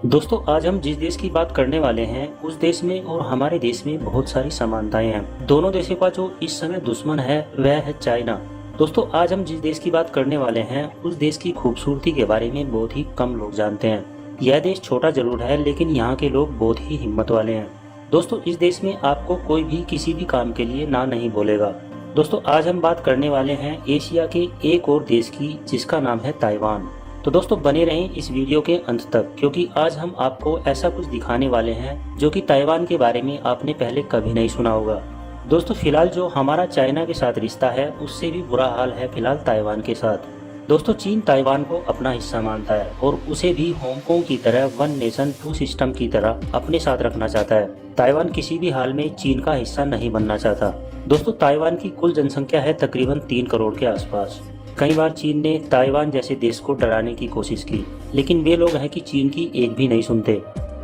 दोस्तों आज हम जिस देश की बात करने वाले हैं उस देश में और हमारे देश में बहुत सारी समानताएं हैं। दोनों देशों का जो इस समय दुश्मन है वह है चाइना। दोस्तों आज हम जिस देश की बात करने वाले हैं उस देश की खूबसूरती के बारे में बहुत ही कम लोग जानते हैं। यह देश छोटा जरूर है लेकिन यहाँ के लोग बहुत ही हिम्मत वाले हैं। दोस्तों इस देश में आपको कोई भी किसी भी काम के लिए ना नहीं बोलेगा। दोस्तों आज हम बात करने वाले हैं एशिया के एक और देश की जिसका नाम है ताइवान। तो दोस्तों बने रहें इस वीडियो के अंत तक क्योंकि आज हम आपको ऐसा कुछ दिखाने वाले हैं जो कि ताइवान के बारे में आपने पहले कभी नहीं सुना होगा। दोस्तों फिलहाल जो हमारा चाइना के साथ रिश्ता है उससे भी बुरा हाल है फिलहाल ताइवान के साथ। दोस्तों चीन ताइवान को अपना हिस्सा मानता है और उसे भी हांगकांग की तरह वन नेशन टू सिस्टम की तरह अपने साथ रखना चाहता है। ताइवान किसी भी हाल में चीन का हिस्सा नहीं बनना चाहता। दोस्तों ताइवान की कुल जनसंख्या है तकरीबन 3 करोड़ के आसपास। कई बार चीन ने ताइवान जैसे देश को डराने की कोशिश की लेकिन वे लोग हैं कि चीन की एक भी नहीं सुनते।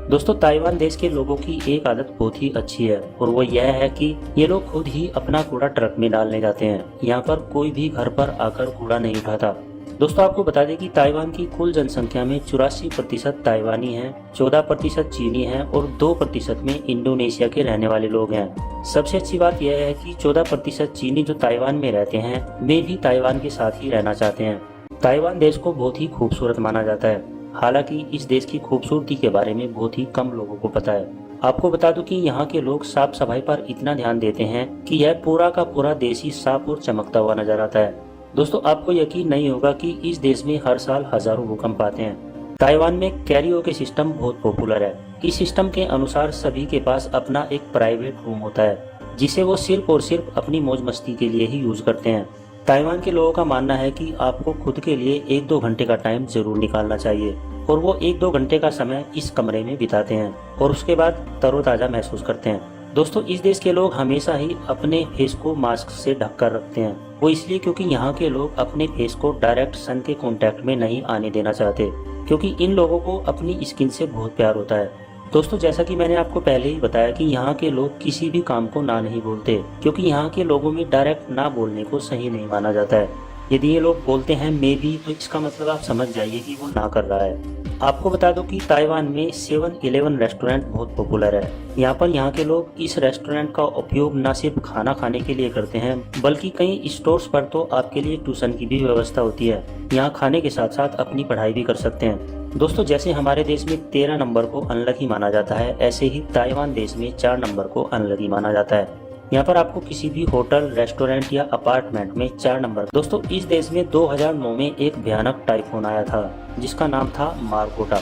दोस्तों ताइवान देश के लोगों की एक आदत बहुत ही अच्छी है और वो यह है कि ये लोग खुद ही अपना कूड़ा ट्रक में डालने जाते हैं। यहाँ पर कोई भी घर पर आकर कूड़ा नहीं उठाता। दोस्तों आपको बता दें कि ताइवान की कुल जनसंख्या में 84% ताइवानी हैं, 14% चीनी हैं और 2% में इंडोनेशिया के रहने वाले लोग हैं। सबसे अच्छी बात यह है कि 14% चीनी जो ताइवान में रहते हैं वे भी ताइवान के साथ ही रहना चाहते हैं। ताइवान देश को बहुत ही खूबसूरत माना जाता है। हालांकि इस देश की खूबसूरती के बारे में बहुत ही कम लोगों को पता है। आपको बता दूं कि यहाँ के लोग साफ सफाई पर इतना ध्यान देते हैं कि यह पूरा का पूरा देश ही साफ और चमकता हुआ नजर आता है। दोस्तों आपको यकीन नहीं होगा कि इस देश में हर साल हजारों भूकंप आते हैं। ताइवान में कैरियोके सिस्टम बहुत पॉपुलर है। इस सिस्टम के अनुसार सभी के पास अपना एक प्राइवेट रूम होता है जिसे वो सिर्फ और सिर्फ अपनी मौज मस्ती के लिए ही यूज करते हैं। ताइवान के लोगों का मानना है कि आपको खुद के लिए 1-2 घंटे का टाइम जरूर निकालना चाहिए और वो 1-2 घंटे का समय इस कमरे में बिताते हैं और उसके बाद तरोताजा महसूस करते हैं। दोस्तों इस देश के लोग हमेशा ही अपने फेस को मास्क से ढक कर रखते हैं। वो इसलिए क्योंकि यहाँ के लोग अपने फेस को डायरेक्ट सन के कांटेक्ट में नहीं आने देना चाहते क्योंकि इन लोगों को अपनी स्किन से बहुत प्यार होता है। दोस्तों जैसा कि मैंने आपको पहले ही बताया कि यहाँ के लोग किसी भी काम को ना नहीं बोलते क्योंकि यहाँ के लोगों में डायरेक्ट ना बोलने को सही नहीं माना जाता है। यदि ये लोग बोलते हैं मे बी तो इसका मतलब आप समझ जाइए कि वो ना कर रहा है। आपको बता दो कि ताइवान में 7-Eleven रेस्टोरेंट बहुत पॉपुलर है। यहाँ पर यहाँ के लोग इस रेस्टोरेंट का उपयोग न सिर्फ खाना खाने के लिए करते हैं बल्कि कई स्टोर्स पर तो आपके लिए ट्यूशन की भी व्यवस्था होती है। यहाँ खाने के साथ साथ अपनी पढ़ाई भी कर सकते हैं। दोस्तों जैसे हमारे देश में 13 नंबर को अनलकी माना जाता है ऐसे ही ताइवान देश में 4 नंबर को अनलकी माना जाता है। यहाँ पर आपको किसी भी होटल रेस्टोरेंट या अपार्टमेंट में 4 नंबर। दोस्तों इस देश में 2009 में एक भयानक टाइफून आया था जिसका नाम था मारकोटा।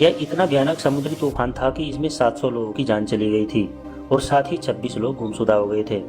यह इतना भयानक समुद्री तूफान था कि इसमें 700 लोगों की जान चली गई थी और साथ ही 26 लोग गुमशुदा हो गए थे।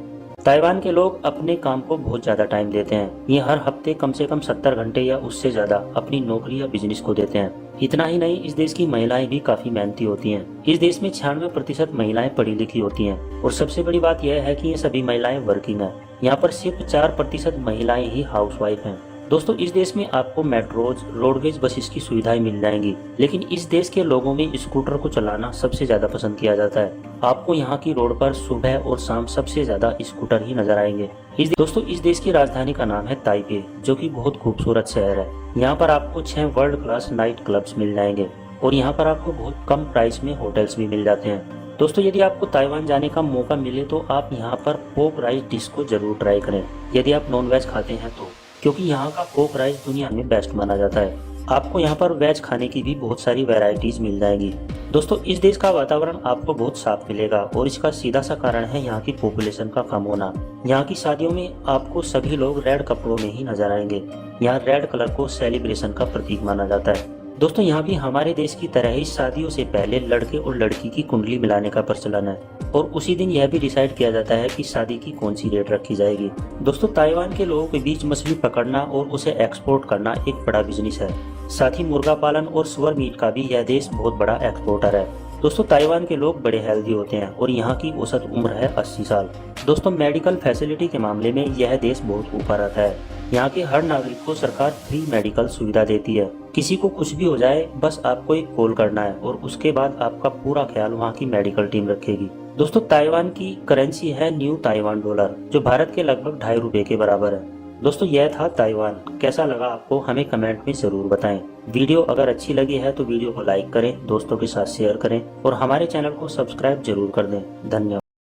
ताइवान के लोग अपने काम को बहुत ज्यादा टाइम देते हैं। ये हर हफ्ते कम से कम 70 घंटे या उससे ज्यादा अपनी नौकरी या बिजनेस को देते हैं। इतना ही नहीं इस देश की महिलाएं भी काफी मेहनती होती हैं। इस देश में 96% महिलाएं पढ़ी लिखी होती हैं और सबसे बड़ी बात यह है कि ये सभी महिलाएं वर्किंग हैं। यहाँ पर सिर्फ 4% महिलाएं ही हाउसवाइफ हैं। दोस्तों इस देश में आपको मेट्रोज रोडवेज बसेस की सुविधाएं मिल जाएंगी लेकिन इस देश के लोगों में स्कूटर को चलाना सबसे ज्यादा पसंद किया जाता है। आपको यहाँ की रोड पर सुबह और शाम सबसे ज्यादा स्कूटर ही नजर आएंगे। दोस्तों इस देश की राजधानी का नाम है ताइपे जो कि बहुत खूबसूरत शहर है। यहाँ पर आपको 6 वर्ल्ड क्लास नाइट क्लब्स मिल जाएंगे और यहाँ पर आपको बहुत कम प्राइस में होटल्स भी मिल जाते हैं। दोस्तों यदि आपको ताइवान जाने का मौका मिले तो आप यहाँ पर पोर्क राइस डिश को जरूर ट्राई करें यदि आप नॉन वेज खाते हैं तो, क्योंकि यहाँ का पोर्क राइस दुनिया में बेस्ट माना जाता है। आपको यहाँ पर वेज खाने की भी बहुत सारी वैरायटीज मिल जाएंगी। दोस्तों इस देश का वातावरण आपको बहुत साफ मिलेगा और इसका सीधा सा कारण है यहाँ की पॉपुलेशन का कम होना। यहाँ की शादियों में आपको सभी लोग रेड कपड़ों में ही नजर आएंगे। यहाँ रेड कलर को सेलिब्रेशन का प्रतीक माना जाता है। दोस्तों यहाँ भी हमारे देश की तरह ही शादियों से पहले लड़के और लड़की की कुंडली मिलाने का प्रचलन है और उसी दिन यह भी डिसाइड किया जाता है कि शादी की कौन सी डेट रखी जाएगी। दोस्तों ताइवान के लोगों के बीच मछली पकड़ना और उसे एक्सपोर्ट करना एक बड़ा बिजनेस है। साथ ही मुर्गा पालन और सुअर मीट का भी यह देश बहुत बड़ा एक्सपोर्टर है। दोस्तों ताइवान के लोग बड़े हेल्दी होते हैं और यहाँ की औसत उम्र है 80 साल। दोस्तों मेडिकल फैसिलिटी के मामले में यह देश बहुत ऊपर आता है। यहाँ के हर नागरिक को सरकार फ्री मेडिकल सुविधा देती है। किसी को कुछ भी हो जाए बस आपको एक कॉल करना है और उसके बाद आपका पूरा ख्याल वहाँ की मेडिकल टीम रखेगी। दोस्तों ताइवान की करेंसी है न्यू ताइवान डॉलर जो भारत के लगभग 2.5 रुपए के बराबर है। दोस्तों यह था ताइवान। कैसा लगा आपको हमें कमेंट में जरूर बताएं। वीडियो अगर अच्छी लगी है तो वीडियो को लाइक करें, दोस्तों के साथ शेयर करें और हमारे चैनल को सब्सक्राइब जरूर कर दें। धन्यवाद।